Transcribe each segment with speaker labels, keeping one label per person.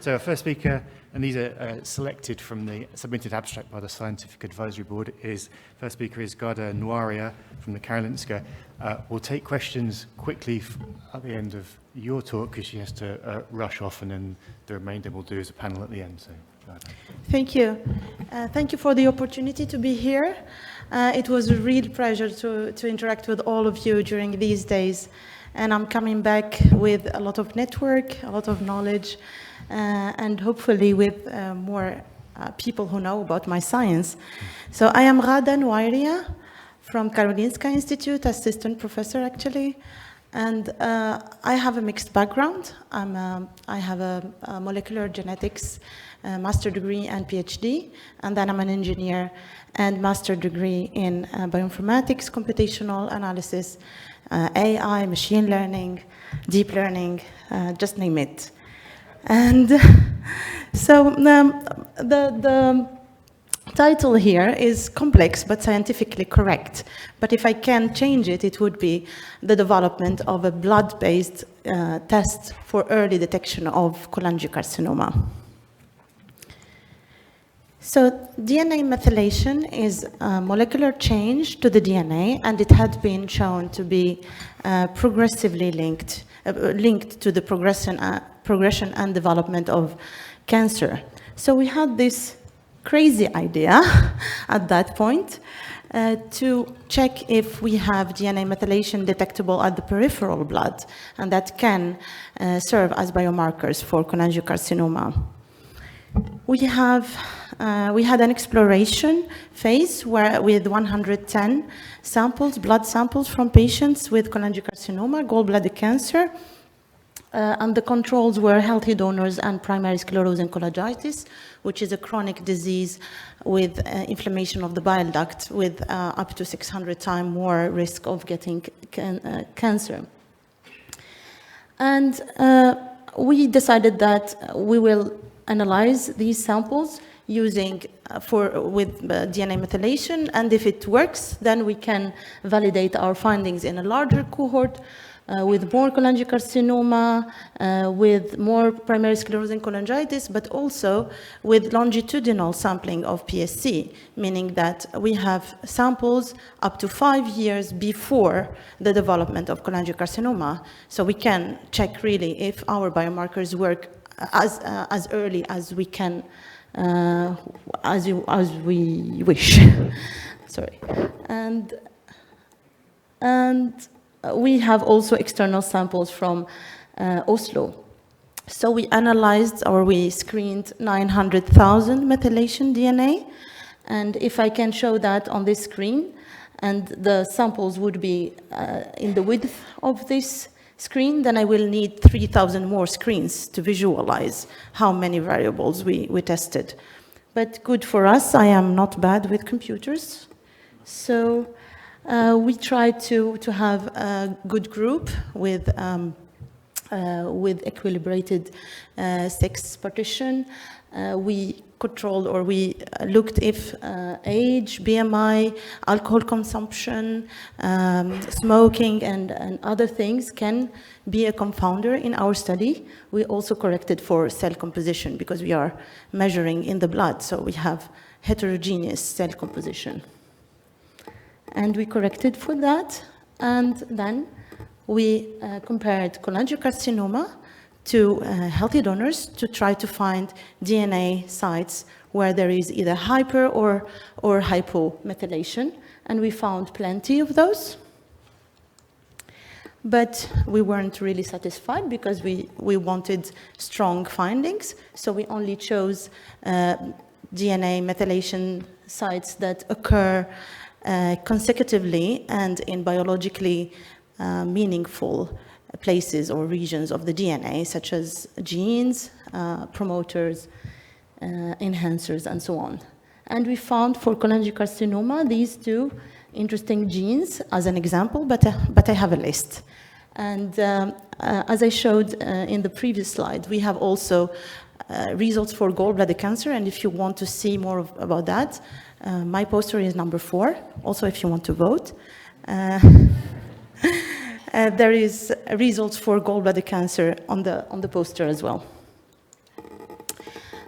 Speaker 1: So our first speaker, and these are selected from the submitted abstract by the Scientific Advisory Board, first speaker is Ghada Nouairia from the Karolinska. We'll take questions quickly at the end of your talk because she has to rush off, and then the remainder we'll do as a panel at the end. So, Ghada.
Speaker 2: Thank you. Thank you for the opportunity to be here. It was a real pleasure to interact with all of you during these days. And I'm coming back with a lot of network, a lot of knowledge, and hopefully with more people who know about my science. So I am Ghada Nouairia from Karolinska Institute, assistant professor actually. And I have a mixed background. I have a molecular genetics master degree and PhD, and then I'm an engineer and master degree in bioinformatics, computational analysis, AI, machine learning, deep learning, just name it. And so the title here is complex but scientifically correct. But if I can change it, it would be the development of a blood-based test for early detection of cholangiocarcinoma. So DNA methylation is a molecular change to the DNA, and it had been shown to be progressively linked to the progression and development of cancer. So we had this crazy idea at that point to check if we have DNA methylation detectable at the peripheral blood, and that can serve as biomarkers for cholangiocarcinoma. We had an exploration phase with 110 samples, blood samples from patients with cholangiocarcinoma, gallbladder cancer, and the controls were healthy donors and primary sclerosing cholangitis, which is a chronic disease with inflammation of the bile duct with up to 600 times more risk of getting cancer. And we decided that we will analyze these samples using with DNA methylation, and if it works, then we can validate our findings in a larger cohort with more cholangiocarcinoma, with more primary sclerosing cholangitis, but also with longitudinal sampling of PSC, meaning that we have samples up to 5 years before the development of cholangiocarcinoma, so we can check really if our biomarkers work as early as we can, as we wish. Sorry, and we have also external samples from Oslo. So we analyzed, or we screened 900,000 methylation DNA, and if I can show that on this screen, and the samples would be in the width of this screen, then I will need 3,000 more screens to visualize how many variables we tested. But good for us, I am not bad with computers. So we tried to have a good group with equilibrated sex partition. We controlled, or we looked if age, BMI, alcohol consumption, smoking, and other things can be a confounder in our study. We also corrected for cell composition because we are measuring in the blood, so we have heterogeneous cell composition. And we corrected for that, and then we compared cholangiocarcinoma to healthy donors to try to find DNA sites where there is either hyper or hypomethylation, and we found plenty of those. But we weren't really satisfied because we wanted strong findings, so we only chose DNA methylation sites that occur consecutively and in biologically meaningful places or regions of the DNA, such as genes, promoters, enhancers, and so on. And we found for cholangiocarcinoma these two interesting genes as an example, but I have a list. And as I showed in the previous slide, we have also results for gallbladder cancer, and if you want to see more about that, my poster is number 4, also if you want to vote. There is results for gallbladder cancer on the poster as well.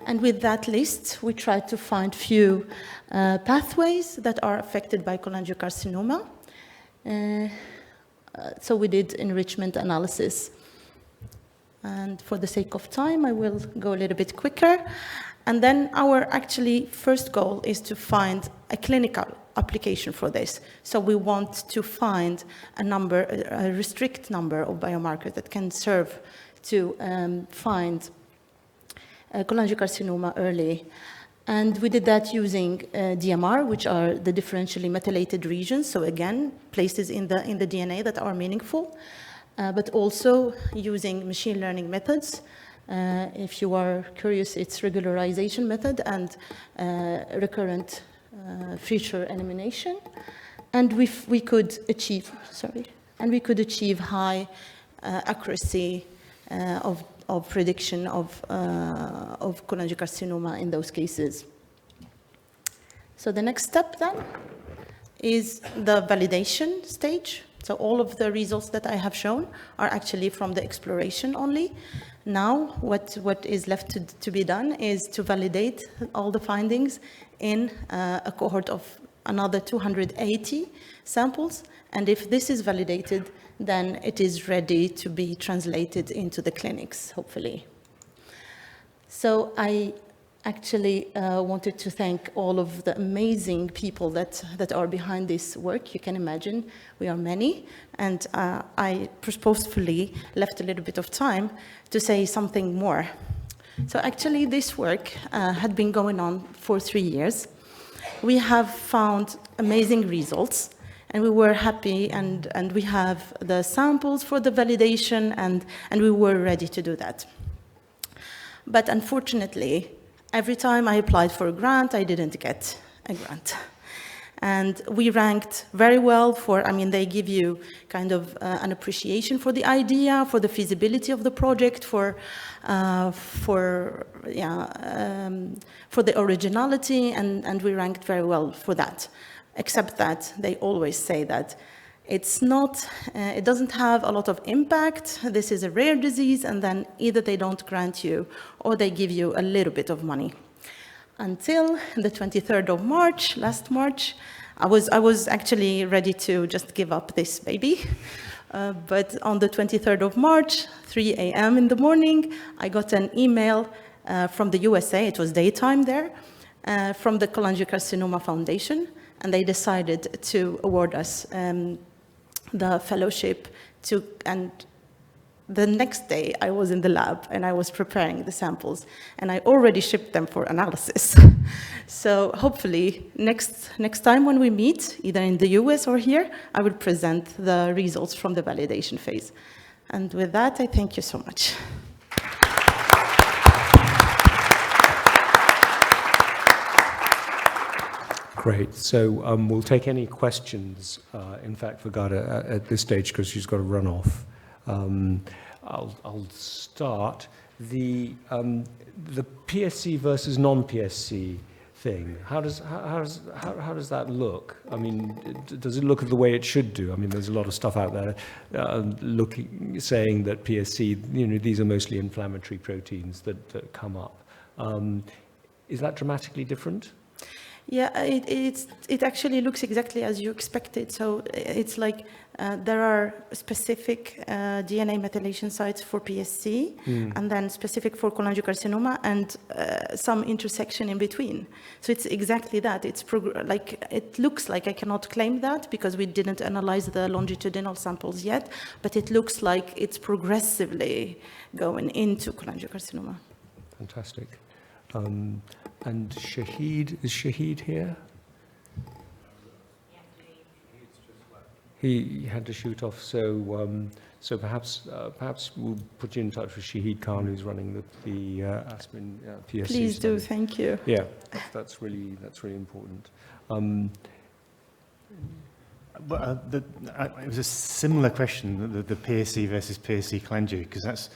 Speaker 2: And with that list, we tried to find few pathways that are affected by cholangiocarcinoma. So we did enrichment analysis. And for the sake of time, I will go a little bit quicker. And then our actually first goal is to find a clinical application for this. So we want to find a restrict number of biomarkers that can serve to find cholangiocarcinoma early. And we did that using DMR, which are the differentially methylated regions. So again, places in the DNA that are meaningful, but also using machine learning methods. If you are curious, it's regularization method and recurrent feature elimination. And we could achieve high accuracy of prediction of cholangiocarcinoma in those cases. So the next step then is the validation stage. So all of the results that I have shown are actually from the exploration only. Now what is left to be done is to validate all the findings in a cohort of another 280 samples. And if this is validated, then it is ready to be translated into the clinics, hopefully. So I actually wanted to thank all of the amazing people that are behind this work. You can imagine we are many, and I purposefully left a little bit of time to say something more. So actually this work had been going on for 3 years. We have found amazing results, and we were happy, and we have the samples for the validation, and we were ready to do that. But unfortunately, every time I applied for a grant, I didn't get a grant. And we ranked very well for, they give you kind of an appreciation for the idea, for the feasibility of the project, for the originality, and we ranked very well for that. Except that they always say that it doesn't have a lot of impact, this is a rare disease, and then either they don't grant you or they give you a little bit of money. Until the 23rd of March, last March, I was actually ready to just give up this baby. But on the 23rd of March, 3 a.m. in the morning, I got an email from the USA, it was daytime there, from the Cholangiocarcinoma Foundation, and they decided to award us the fellowship and the next day I was in the lab and I was preparing the samples, and I already shipped them for analysis. So hopefully next time when we meet, either in the US or here, I will present the results from the validation phase. And with that, I thank you so much.
Speaker 3: Great. So we'll take any questions, in fact, for Ghada at this stage, because she's got to run off. I'll start. The PSC versus non-PSC thing. How does that look? Does it look the way it should do? There's a lot of stuff out there saying that PSC, these are mostly inflammatory proteins that come up. Is that dramatically different?
Speaker 2: Yeah, it actually looks exactly as you expected. So it's like there are specific DNA methylation sites for PSC, and then specific for cholangiocarcinoma, and some intersection in between. So it's exactly that. It looks like, I cannot claim that because we didn't analyze the longitudinal samples yet, but it looks like it's progressively going into cholangiocarcinoma.
Speaker 3: Fantastic. And Shahid, is Shahid here? He had to shoot off, so perhaps we'll put you in touch with Shahid Khan, who's running the Aspen PSC.
Speaker 2: Please
Speaker 3: study.
Speaker 2: do, thank you.
Speaker 3: Yeah, that's really important.
Speaker 1: It was a similar question, the PSC versus PSC cholangio, because that's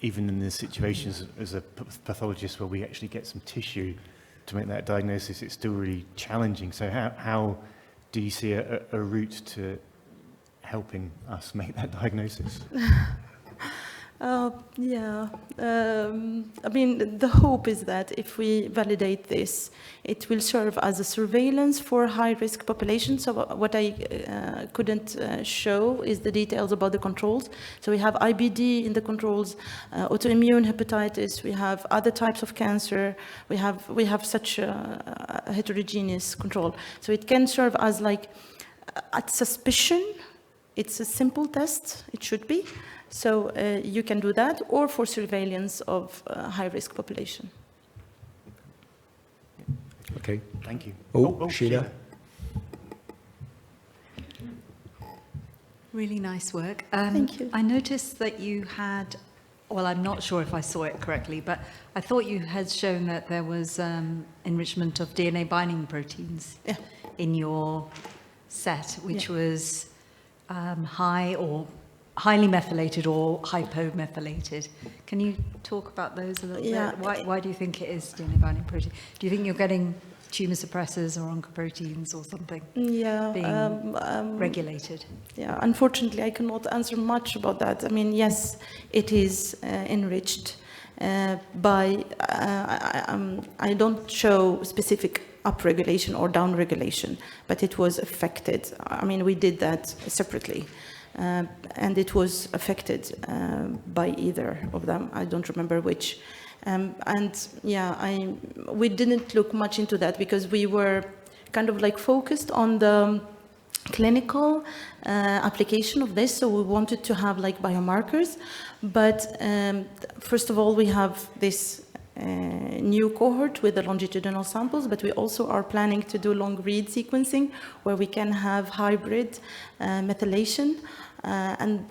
Speaker 1: even in the situations as a pathologist where we actually get some tissue to make that diagnosis, it's still really challenging. So how do you see a route to helping us make that diagnosis?
Speaker 2: Yeah, I mean, the hope is that if we validate this, it will serve as a surveillance for high-risk populations. So what I couldn't show is the details about the controls. So we have IBD in the controls, autoimmune hepatitis, we have other types of cancer, we have such a heterogeneous control. So it can serve as like, at suspicion, it's a simple test, it should be. So you can do that, or for surveillance of high-risk population.
Speaker 3: Okay.
Speaker 1: Thank you.
Speaker 3: Sheila.
Speaker 4: Really nice work.
Speaker 2: Thank you.
Speaker 4: I noticed that you had, well, I'm not sure if I saw it correctly, but I thought you had shown that there was enrichment of DNA binding proteins in your set, which was high or highly methylated or hypomethylated. Can you talk about those a little bit? Why do you think it is DNA binding protein? Do you think you're getting tumor suppressors or oncoproteins or something being regulated?
Speaker 2: Yeah, unfortunately, I cannot answer much about that. I mean, yes, it is enriched by, I don't show specific upregulation or downregulation, but it was affected. I mean, we did that separately. And it was affected by either of them. I don't remember which. We didn't look much into that because we were kind of like focused on the clinical application of this. So we wanted to have like biomarkers. But first of all, we have this new cohort with the longitudinal samples, but we also are planning to do long read sequencing where we can have hybrid methylation. And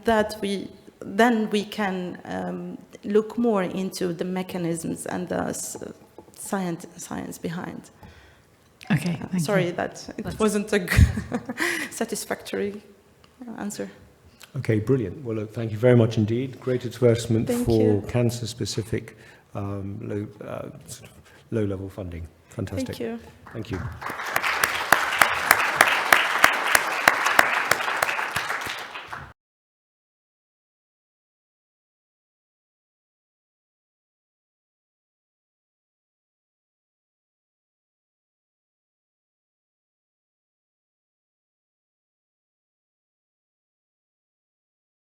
Speaker 2: that then we can look more into the mechanisms and the science behind.
Speaker 4: Okay,
Speaker 2: sorry that it wasn't a satisfactory answer.
Speaker 3: Okay, brilliant. Well, look, thank you very much indeed. Great advertisement for cancer-specific low-level funding. Fantastic.
Speaker 2: Thank you.
Speaker 3: Thank you.